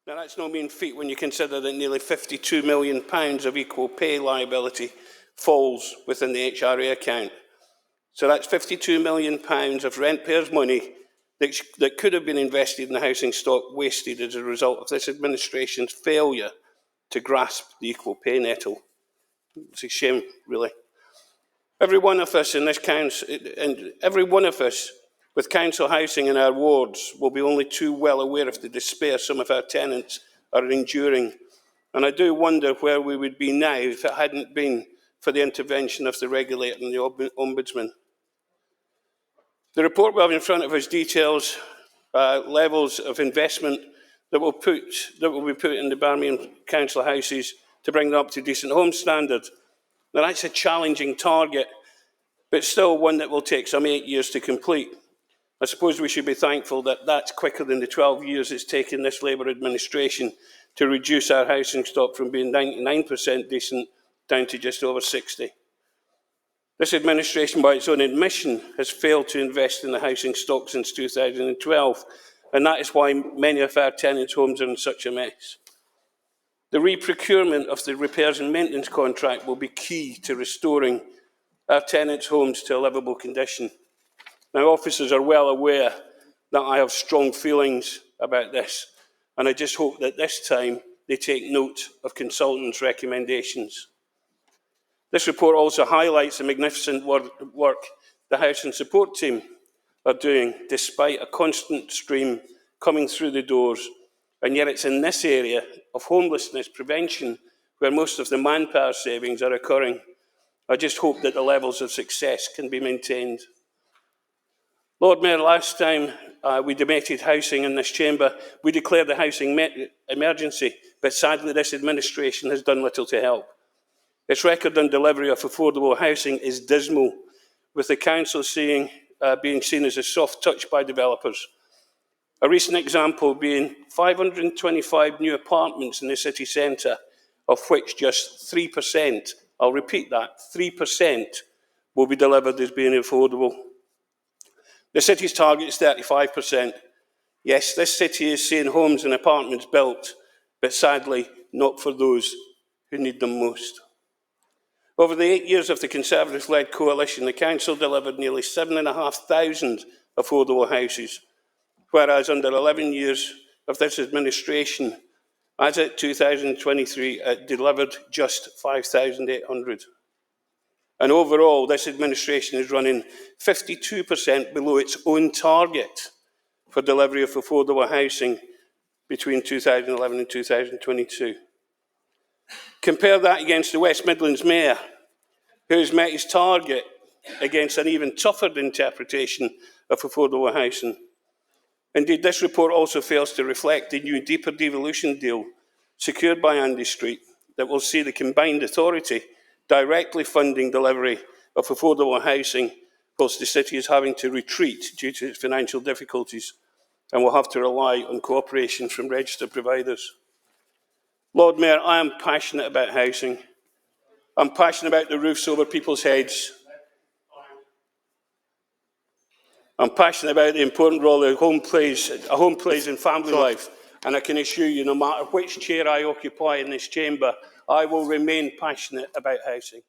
Now, that's no mean feat when you consider that nearly £52 million of equal pay liability falls within the HRA account. So that's £52 million of rentpayers' money that could have been invested in the housing stock wasted as a result of this administration's failure to grasp the equal pay nettle. It's a shame, really. Every one of us in this council, and every one of us with council housing in our wards, will be only too well aware of the despair some of our tenants are enduring. And I do wonder where we would be now if it hadn't been for the intervention of the regulator and the Ombudsman. The report we have in front of us details levels of investment that will be put in the Birmingham council houses to bring them up to decent home standard. Now, that's a challenging target, but still one that will take some 8 years to complete. I suppose we should be thankful that that's quicker than the 12 years it's taken this Labour administration to reduce our housing stock from being 99% decent down to just over 60%. This administration, by its own admission, has failed to invest in the housing stock since 2012, and that is why many of our tenants' homes are in such a mess. The re-procurement of the repairs and maintenance contract will be key to restoring our tenants' homes to a livable condition. Now, officers are well aware that I have strong feelings about this, and I just hope that this time they take note of consultants' recommendations. This report also highlights the magnificent work the Housing Support Team are doing, despite a constant stream coming through the doors. And yet it's in this area of homelessness prevention where most of the manpower savings are occurring. I just hope that the levels of success can be maintained. Lord Mayor, last time we debated housing in this chamber, we declared the housing emergency, but sadly this administration has done little to help. Its record on delivery of affordable housing is dismal, with the council being seen as a soft touch by developers. A recent example being 525 new apartments in the city centre, of which just 3%, I'll repeat that, 3% will be delivered as being affordable. The city's target is 35%. Yes, this city is seeing homes and apartments built, but sadly not for those who need them most. Over the 8 years of the Conservative-led coalition, the council delivered nearly 7,500 affordable houses, whereas under 11 years of this administration, as at 2023, it delivered just 5,800. And overall, this administration is running 52% below its own target for delivery of affordable housing between 2011 and 2022. Compare that against the West Midlands Mayor, who has met his target against an even tougher interpretation of affordable housing. Indeed, this report also fails to reflect the new deeper devolution deal secured by Andy Street that will see the combined authority directly funding delivery of affordable housing, whilst the city is having to retreat due to its financial difficulties and will have to rely on cooperation from registered providers. Lord Mayor, I am passionate about housing. I'm passionate about the roofs over people's heads. I'm passionate about the important role that a home plays in family life. And I can assure you, no matter which chair I occupy in this chamber, I will remain passionate about housing.